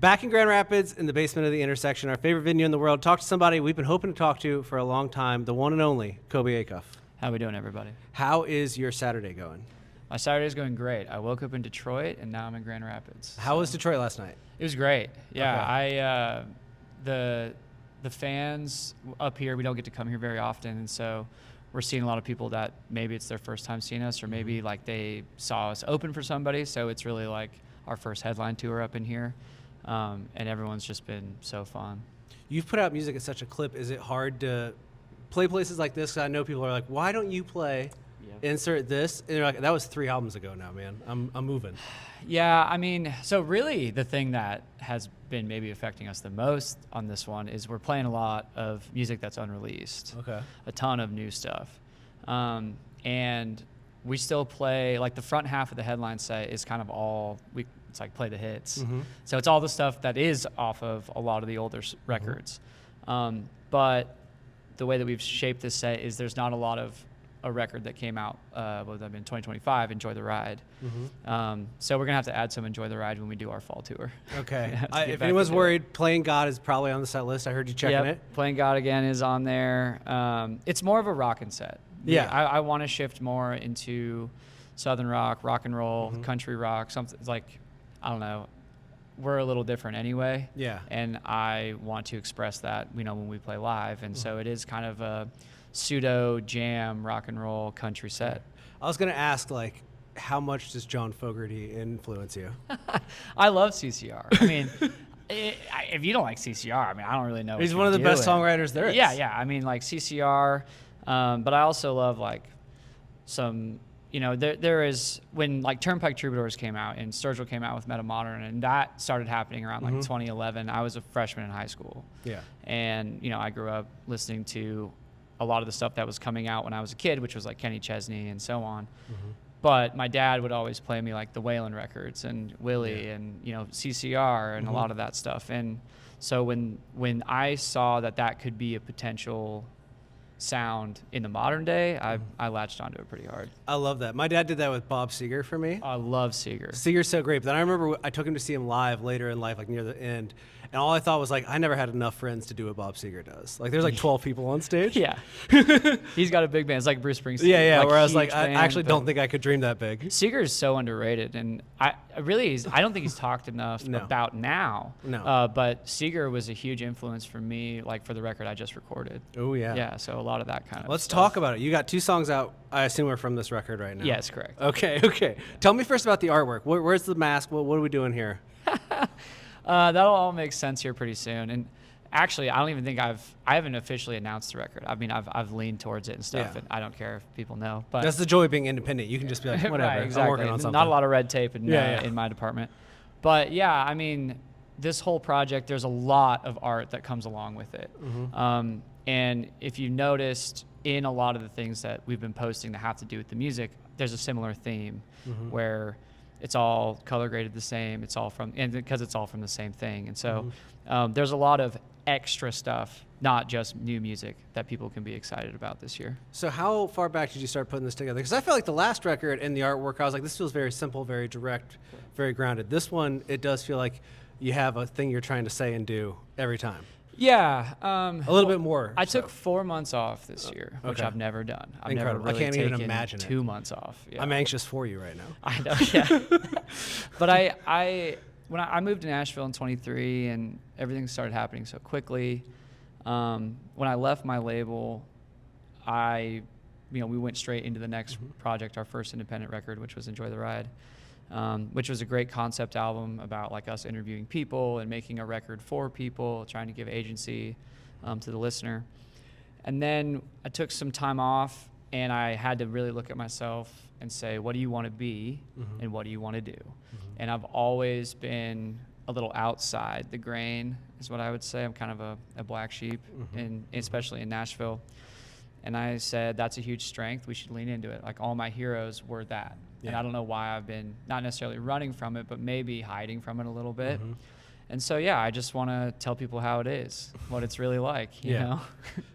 Back in Grand Rapids, in the basement of the intersection, our favorite venue in the world. Talk to somebody we've been hoping to talk to for a long time, the one and only Colby Acuff. How we doing, everybody? How is your Saturday going? My Saturday's going great. I woke up in Detroit, and now I'm in Grand Rapids. How was Detroit last night? It was great. Yeah, Okay. The fans up here, we don't get to come here very often, and so we're seeing a lot of people that maybe it's their first time seeing us, or maybe like they saw us open for somebody, so it's really like our first headline tour up in here. And everyone's just been so fun. You've put out music at such a clip. Is it hard to play places like this? 'Cause I know people are like, why don't you play, insert this? And they're like, that was 3 albums ago now, man. I'm moving. Yeah, I mean, so really the thing that has been maybe affecting us the most on this one is we're playing a lot of music that's unreleased. Okay. A ton of new stuff. And we still play, like the front half of the headline set is kind of all, it's like play the hits. Mm-hmm. So it's all the stuff that is off of a lot of the older records. But the way that we've shaped this set is there's not a lot of a record that came out, what would that have been, 2025, Enjoy the Ride. Mm-hmm. So we're going to have to add some Enjoy the Ride when we do our fall tour. Okay. To get If back anyone's into worried, Playing God is probably on the set list. I heard you checking it. Playing God Again is on there. It's more of a rockin' set. Yeah. I want to shift more into Southern rock and roll, Mm-hmm. country rock, something like, I don't know. We're a little different anyway. Yeah. And I want to express that, when we play live. And so it is kind of a pseudo jam, rock and roll country set. I was going to ask, like, how much does John Fogerty influence you? I love CCR. I mean, if you don't like CCR, I mean, I don't really know. He's one of the best songwriters there is. Yeah. I mean, like CCR, but I also love like some. There is when like Turnpike Troubadours came out and Sturgill came out with Meta Modern, and that started happening around like 2011. I was a freshman in high school. Yeah. And, I grew up listening to a lot of the stuff that was coming out when I was a kid, which was like Kenny Chesney and so on. But my dad would always play me like the Waylon records and Willie and, CCR and a lot of that stuff. And so when I saw that could be a potential sound in the modern day, I latched onto it pretty hard. I love that. My dad did that with Bob Seger for me. I love Seger. Seger's so great. But then I remember I took him to see him live later in life, like near the end. And all I thought was like, I never had enough friends to do what Bob Seger does. Like there's like 12 people on stage. Yeah. He's got a big band. It's like Bruce Springsteen. Yeah. Like where I was like, huge I band, actually but don't think I could dream that big. Seger is so underrated, and I don't think he's talked enough about now. No. But Seger was a huge influence for me, like for the record I just recorded. Oh yeah. Yeah. So a lot of that kind of. Let's stuff. talk about it. You got 2 songs out. I assume are from this record right now. Yes, correct. Okay. Tell me first about the artwork. Where's the mask? What are we doing here? That'll all make sense here pretty soon. And actually, I don't even think I haven't officially announced the record. I mean, I've leaned towards it and stuff, and I don't care if people know. But that's the joy of being independent. You can just be like, whatever. Right, exactly. I'm working on something. Not a lot of red tape in my department. But yeah, I mean, this whole project, there's a lot of art that comes along with it. And if you noticed in a lot of the things that we've been posting that have to do with the music, there's a similar theme where it's all color graded the same. It's all because it's all from the same thing. And so there's a lot of extra stuff, not just new music, that people can be excited about this year. So how far back did you start putting this together? Because I felt like the last record and the artwork, I was like, this feels very simple, very direct, very grounded. This one, it does feel like you have a thing you're trying to say and do every time. Yeah. A little bit more. I took 4 months off this year, which I've never done. I've Incredible. never really I can't taken even imagine 2 months off. Yeah. I'm anxious for you right now. I know, yeah. But when I moved to Nashville in 23 and everything started happening so quickly, when I left my label, we went straight into the next project, our first independent record, which was Enjoy the Ride. Which was a great concept album about like us interviewing people and making a record for people, trying to give agency to the listener. And then I took some time off, and I had to really look at myself and say, what do you want to be and what do you want to do? And I've always been a little outside the grain, is what I would say. I'm kind of a black sheep, and especially in Nashville. And I said, that's a huge strength. We should lean into it. Like all my heroes were that. And I don't know why I've been not necessarily running from it, but maybe hiding from it a little bit. And so, I just want to tell people how it is, what it's really like, you know?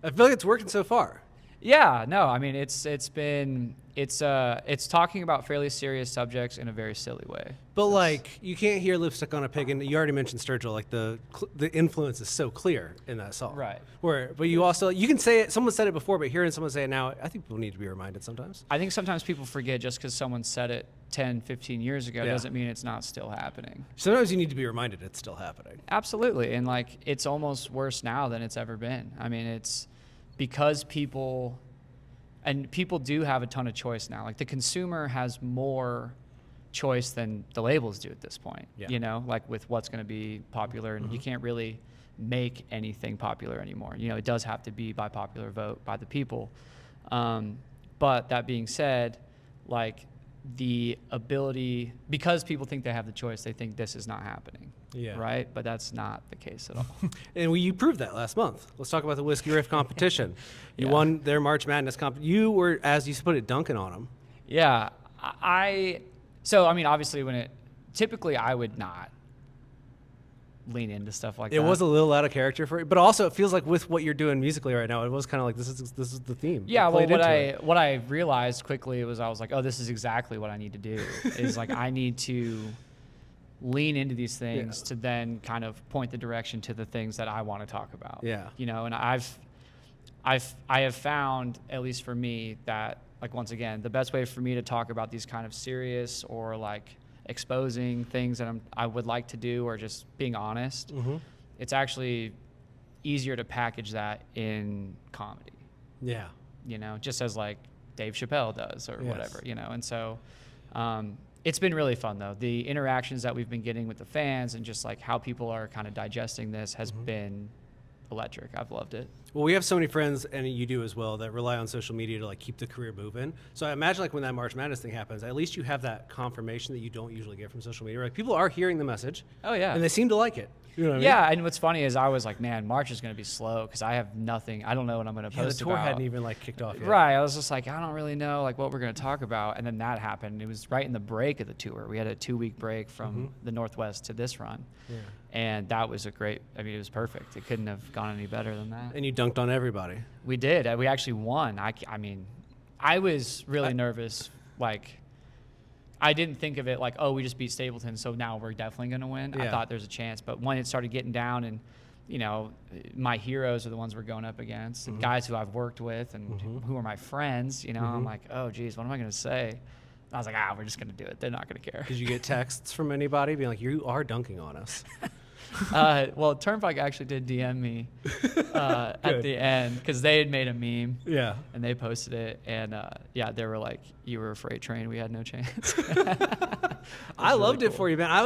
I feel like it's working so far. Yeah, no, I mean it's talking about fairly serious subjects in a very silly way. But like, you can't hear Lipstick on a Pig, and you already mentioned Sturgill. Like the influence is so clear in that song, Right. But you can say it. Someone said it before, but hearing someone say it now, I think people need to be reminded sometimes. I think sometimes people forget just because someone said it 10, 15 years ago Yeah. doesn't mean it's not still happening. Sometimes you need to be reminded it's still happening. Absolutely, and like it's almost worse now than it's ever been. I mean, it's because people do have a ton of choice now. Like the consumer has more choice than the labels do at this point. Yeah. You know, like with what's going to be popular, and you can't really make anything popular anymore. You know, it does have to be by popular vote by the people. But that being said, like the ability, because people think they have the choice, they think this is not happening. Yeah. Right? But that's not the case at all. And you proved that last month. Let's talk about the Whiskey Riff competition. You Yeah. won their March Madness comp. You were, as you put it, dunking on them. Yeah. So, I mean, obviously typically I would not lean into stuff like that. It was a little out of character for you, but also it feels like with what you're doing musically right now, it was kind of like this is the theme. Yeah, It well, played into what I realized quickly was I was like, oh, this is exactly what I need to do. Is like I need to lean into these things to then kind of point the direction to the things that I want to talk about. Yeah. You know, and I have found, at least for me, that like once again, the best way for me to talk about these kind of serious or like exposing things that I would like to do or just being honest, it's actually easier to package that in comedy. Yeah. You know, just as like Dave Chappelle does or Yes. whatever, you know. And so it's been really fun though. The interactions that we've been getting with the fans and just like how people are kind of digesting this has been electric. I've loved it. Well, we have so many friends, and you do as well, that rely on social media to like keep the career moving. So I imagine like when that March Madness thing happens, at least you have that confirmation that you don't usually get from social media. Like people are hearing the message. Oh yeah. And they seem to like it. You know what I mean? Yeah, and what's funny is I was like, man, March is going to be slow because I have nothing. I don't know what I'm going to Yeah, post the tour about. hadn't even like kicked off yet. Right. I was just like, I don't really know like what we're going to talk about. And then that happened. It was right in the break of the tour. We had a 2-week break from the Northwest to this run. Yeah. And that was it was perfect. It couldn't have gone any better than that. And you dunked on everybody. We did. We actually won. I mean, I was really nervous. Like, I didn't think of it like, oh, we just beat Stapleton, so now we're definitely going to win. Yeah. I thought there's a chance. But when it started getting down and, you know, my heroes are the ones we're going up against, and guys who I've worked with and who are my friends, you know, I'm like, oh, geez, what am I going to say? And I was like, we're just going to do it. They're not going to care. Did you get texts from anybody being like, you are dunking on us? Well, Turnpike actually did DM me at the end because they had made a meme. Yeah. And they posted it, and they were like, "You were a freight train. We had no chance." I loved it for you, man. I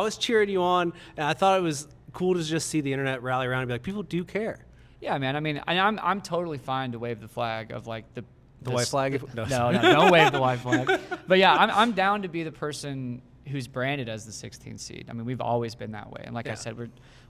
was cheering you on, and I thought it was cool to just see the internet rally around and be like, people do care. Yeah, man. I mean, I'm totally fine to wave the flag of like the white flag. No, don't wave the white flag. But yeah, I'm down to be the person who's branded as the 16th seed. I mean, we've always been that way, and like I said,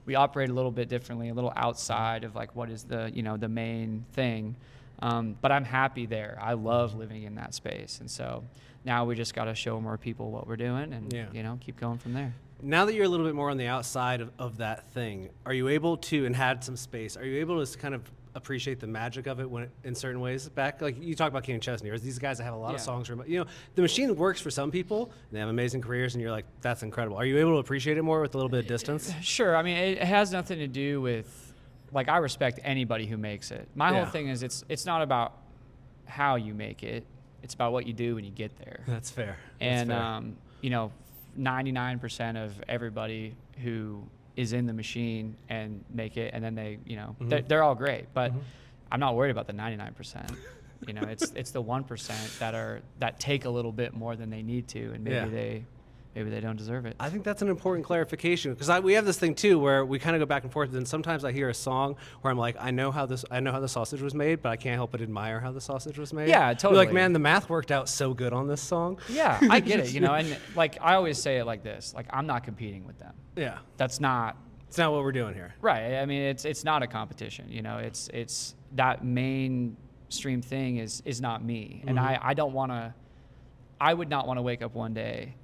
we operate a little bit differently, a little outside of like what is the the main thing. But I'm happy there. I love living in that space, and so now we just got to show more people what we're doing, and keep going from there. Now that you're a little bit more on the outside of that thing, are you able to, and had some space, are you able to kind of appreciate the magic of it when in certain ways back? Like you talk about King and Chesney, or these guys that have a lot of songs, the machine works for some people, and they have amazing careers, and you're like, that's incredible. Are you able to appreciate it more with a little bit of distance? Sure. I mean, it has nothing to do with, like, I respect anybody who makes it. My whole thing is it's not about how you make it. It's about what you do when you get there. That's fair. And, 99% of everybody who is in the machine and make it, and then they, they're all great. But I'm not worried about the 99%. It's the 1% that take a little bit more than they need to, and maybe they don't deserve it. I think that's an important clarification, because we have this thing too where we kind of go back and forth, and sometimes I hear a song where I'm like, I know how the sausage was made, but I can't help but admire how the sausage was made. Yeah, totally. You're like, man, the math worked out so good on this song. Yeah, I get it, and like I always say it like this, like I'm not competing with them. Yeah. That's not It's not what we're doing here. Right. I mean, it's not a competition, it's that mainstream thing is not me. And I would not want to wake up one day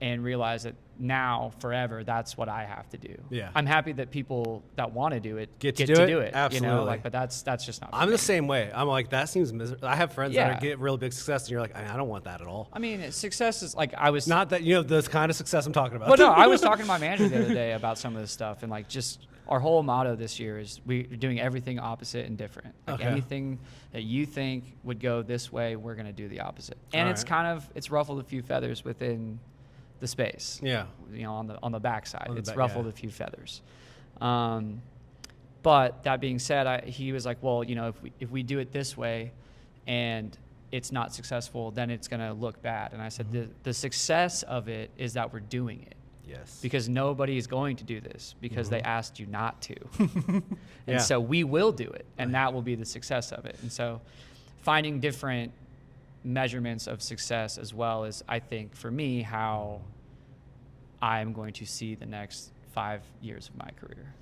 and realize that now forever that's what I have to do. Yeah. I'm happy that people that want to do it get to do it. Absolutely. You know, like, but that's just not for I'm me. the same way. I'm like, that seems miserable. I have friends Yeah. that get really big success, and you're like, I don't want that at all. I mean, success is like, I was Not that, the kind of success I'm talking about. But no, I was talking to my manager the other day about some of this stuff, and like, just our whole motto this year is we're doing everything opposite and different. Like Okay. anything that you think would go this way, we're going to do the opposite. And All it's right. kind of, it's ruffled a few feathers within the space. Yeah. You know, on the backside, On the it's back, ruffled yeah. a few feathers. But that being said, he was like, well, you know, if we do it this way and it's not successful, then it's going to look bad. And I said, the success of it is that we're doing it. Yes. Because nobody is going to do this because they asked you not to. Yeah. And so we will do it, and that will be the success of it. And so finding different measurements of success as well is, I think, for me, how I'm going to see the next 5 years of my career.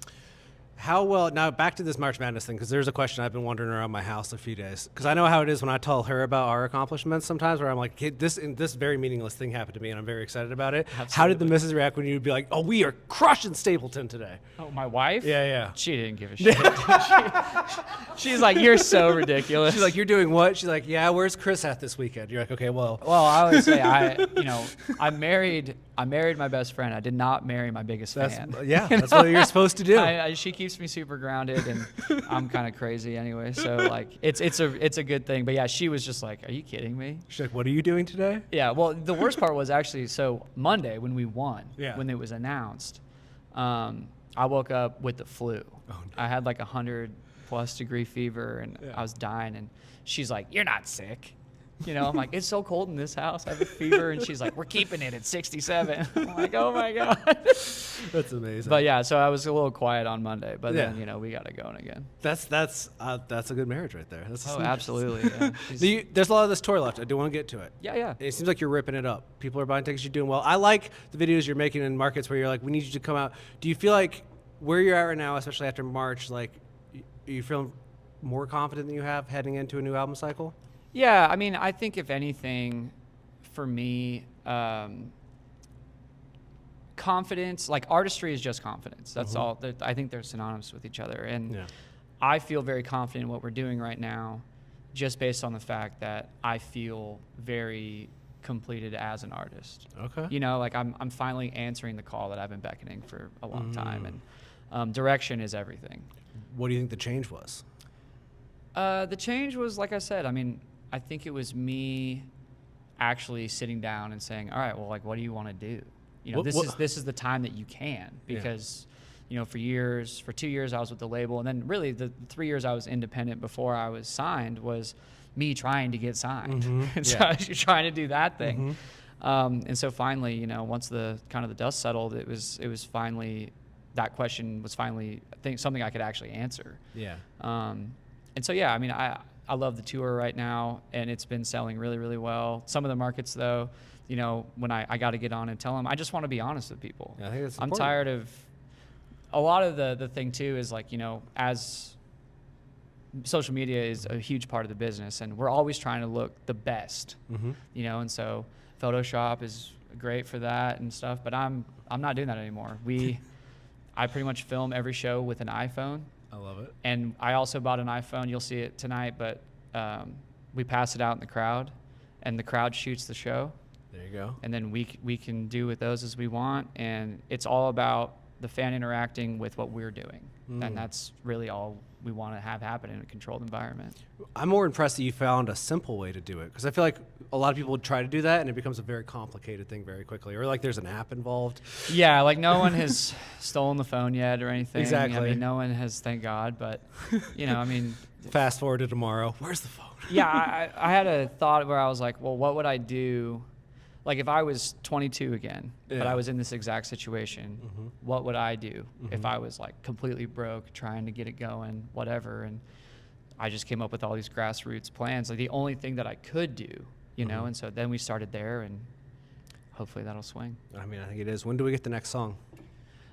How well, now back to this March Madness thing, because there's a question I've been wondering around my house a few days. Because I know how it is when I tell her about our accomplishments sometimes, where I'm like, hey, this very meaningless thing happened to me, and I'm very excited about it. Absolutely. How did the missus react when you'd be like, oh, we are crushing Stapleton today? Oh, my wife? Yeah. She didn't give a shit. She's like, you're so ridiculous. She's like, you're doing what? She's like, yeah, where's Chris at this weekend? You're like, okay, well. Well, I always say, I married my best friend. I did not marry my biggest fan. Yeah, that's what you're supposed to do. She keeps me super grounded, and I'm kind of crazy anyway. So like, it's a good thing. But yeah, she was just like, "Are you kidding me?" She's like, what are you doing today? Yeah. Well, the worst part was actually, so Monday when we won, Yeah. when it was announced, I woke up with the flu. Oh, no. I had like 100+ degree fever, and Yeah. I was dying. And she's like, "You're not sick." You know, I'm like, it's so cold in this house. I have a fever. And she's like, we're keeping it at 67. I'm like, oh my God. That's amazing. But yeah, so I was a little quiet on Monday, but Yeah. then, we got it going again. That's a good marriage right there. That's Absolutely. Yeah. She's- There's a lot of this tour left. I do want to get to it. yeah. It seems like you're ripping it up. People are buying tickets. You're doing well. I like the videos you're making in markets where you're like, we need you to come out. Do you feel like where you're at right now, especially after March, like, you feel more confident than you have heading into a new album cycle? Yeah, I mean, I think if anything, for me, confidence, like artistry is just confidence. That's all. I think they're synonymous with each other. And Yeah. I feel very confident in what we're doing right now just based on the fact that I feel very completed as an artist. Okay. You know, like I'm finally answering the call that I've been beckoning for a long time. And direction is everything. What do you think the change was? The change was, like I said, I mean, I think it was me actually sitting down and saying, all right, well, like, what do you want to do? You know, this is the time that you can, because, for 2 years I was with the label, and then really the 3 years I was independent before I was signed was me trying to get signed. And so I was trying to do that thing. And so finally, once the kind of the dust settled, it was finally, that question was finally, I think, something I could actually answer. Yeah. And so, yeah, I mean, I love the tour right now, and it's been selling really, really well. Some of the markets, though, when I got to get on and tell them, I just want to be honest with people. Yeah, I think that's I'm important. tired of, a lot of the thing, too, is like, as social media is a huge part of the business, and we're always trying to look the best, and so Photoshop is great for that and stuff, but I'm not doing that anymore. I pretty much film every show with an iPhone. I love it. And I also bought an iPhone. You'll see it tonight, but we pass it out in the crowd, and the crowd shoots the show. There you go. And then we can do with those as we want, and it's all about the fan interacting with what we're doing, and that's really all we want to have happen in a controlled environment. I'm more impressed that you found a simple way to do it, because I feel like a lot of people would try to do that, and it becomes a very complicated thing very quickly, or like there's an app involved. Yeah, like no one has stolen the phone yet or anything. Exactly. I mean, no one has, thank God, but, I mean... Fast forward to tomorrow. Where's the phone? Yeah, I had a thought where I was like, well, what would I do? Like if I was 22 again, but I was in this exact situation, what would I do if I was like completely broke, trying to get it going, whatever? And I just came up with all these grassroots plans, like the only thing that I could do, and so then we started there, and hopefully that'll swing. I mean, I think it is. When do we get the next song?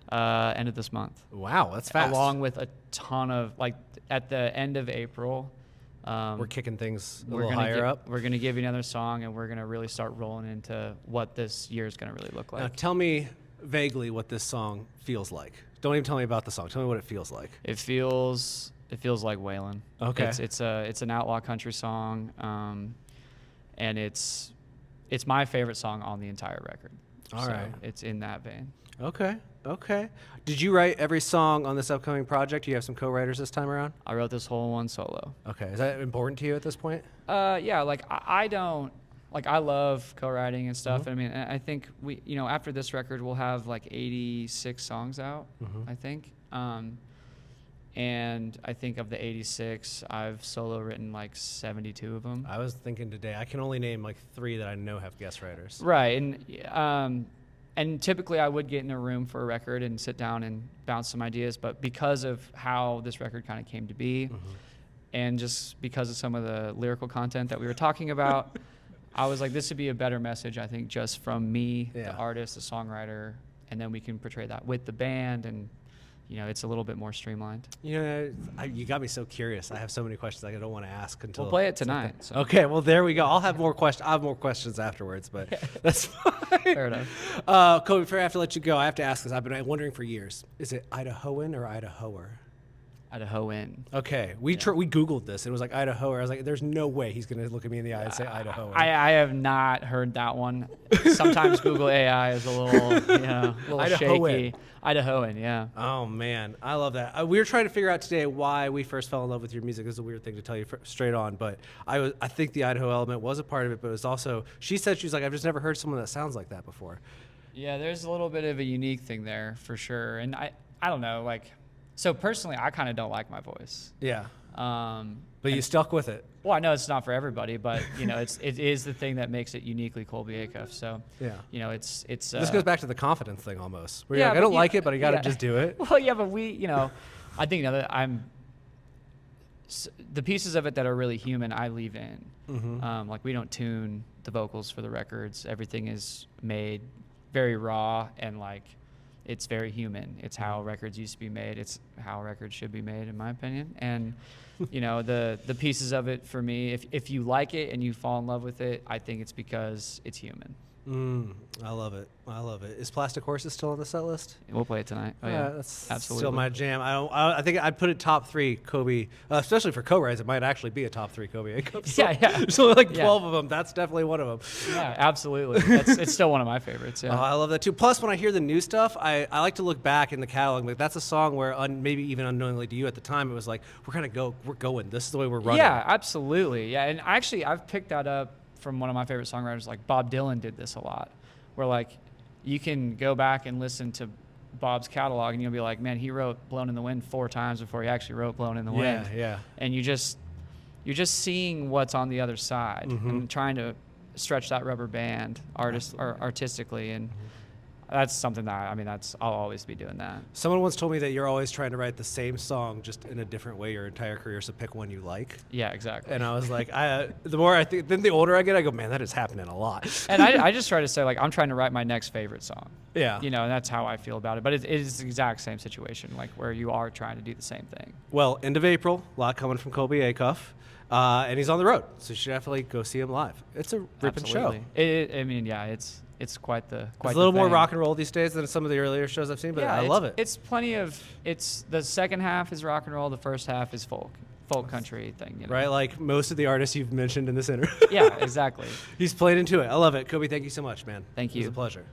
End of this month. Wow, that's fast. Along with a ton of, like, at the end of April, We're kicking things a we're little gonna higher up. We're gonna give you another song, and we're gonna really start rolling into what this year is gonna really look like. Now, tell me vaguely what this song feels like. Don't even tell me about the song. Tell me what it feels like. It feels like Waylon. Okay. It's an outlaw country song, and it's my favorite song on the entire record. All right. It's in that vein. Okay. Did you write every song on this upcoming project? Do you have some co-writers this time around? I wrote this whole one solo. Okay. Is that important to you at this point? Yeah, like I don't, like I love co-writing and stuff. Mm-hmm. And I mean, I think we, after this record, we'll have like 86 songs out, Mm-hmm. I think. And I think of the 86, I've solo written like 72 of them. I was thinking today, I can only name like 3 that I know have guest writers. Right, and typically I would get in a room for a record and sit down and bounce some ideas, but because of how this record kind of came to be, and just because of some of the lyrical content that we were talking about, I was like, this would be a better message, I think, just from me, the artist, the songwriter, and then we can portray that with the band, and it's a little bit more streamlined. You got me so curious. I have so many questions I don't want to ask until We'll play it tonight. So. Okay, well there we go. I'll have more questions. I have more questions afterwards, but that's fine. Fair enough. Kobe, before I have to let you go, I have to ask this. I've been wondering for years. Is it Idahoan or Idahoer? Idahoan. Okay, we Googled this. It was like Idahoer. I was like, there's no way he's going to look at me in the eye and say Idahoer. I have not heard that one. Sometimes Google AI is a little shaky. Idahoan, yeah. Oh, man. I love that. We were trying to figure out today why we first fell in love with your music. This is a weird thing to tell you straight on, but I think the Idaho element was a part of it, but it was also, she said, she was like, I've just never heard someone that sounds like that before. Yeah, there's a little bit of a unique thing there for sure. And I don't know, like, so personally, I kind of don't like my voice. Yeah. But you and- stuck with it. Well, I know it's not for everybody, but it is the thing that makes it uniquely Colby Acuff. So yeah, it's. This goes back to the confidence thing almost. Where yeah, you're like, I don't like it, but I got to just do it. Well, yeah, but I think the pieces of it that are really human, I leave in. Mm-hmm. Like we don't tune the vocals for the records. Everything is made very raw and like it's very human. It's how records used to be made. It's how records should be made, in my opinion. And the pieces of it for me, if you like it and you fall in love with it, I think it's because it's human. I love it. Is Plastic Horses still on the set list? We'll play it tonight. Oh yeah, that's absolutely still my jam. I think I'd put it top 3 Kobe, especially for co-writes. It might actually be a top 3 Kobe. Yeah. There's only like 12 of them. That's definitely one of them. Yeah, absolutely. It's still one of my favorites. Yeah. Oh, I love that too. Plus, when I hear the new stuff, I like to look back in the catalog. Like that's a song where maybe even unknowingly to you at the time, it was like we're going. This is the way we're running. Yeah, absolutely. Yeah, and actually, I've picked that up from one of my favorite songwriters. Like Bob Dylan did this a lot, where like you can go back and listen to Bob's catalog and you'll be like, man, he wrote Blown in the Wind 4 times before he actually wrote Blown in the Wind. Yeah. And you're just seeing what's on the other side and trying to stretch that rubber band artistically. And that's something that I'll always be doing that. Someone once told me that you're always trying to write the same song just in a different way your entire career, so pick one you like. Yeah, exactly. And I was like, the more I think, then the older I get, I go, man, that is happening a lot. And I just try to say, like, I'm trying to write my next favorite song. Yeah. And that's how I feel about it. But it is the exact same situation, like where you are trying to do the same thing. Well, end of April, a lot coming from Colby Acuff. And he's on the road, so you should definitely go see him live. It's a ripping show. It's quite the It's a little more rock and roll these days than some of the earlier shows I've seen, but I love it. It's plenty of the second half is rock and roll, the first half is folk country thing. Right, like most of the artists you've mentioned in this interview. Yeah, exactly. He's played into it. I love it. Kobe, thank you so much, man. Thank you. It was a pleasure.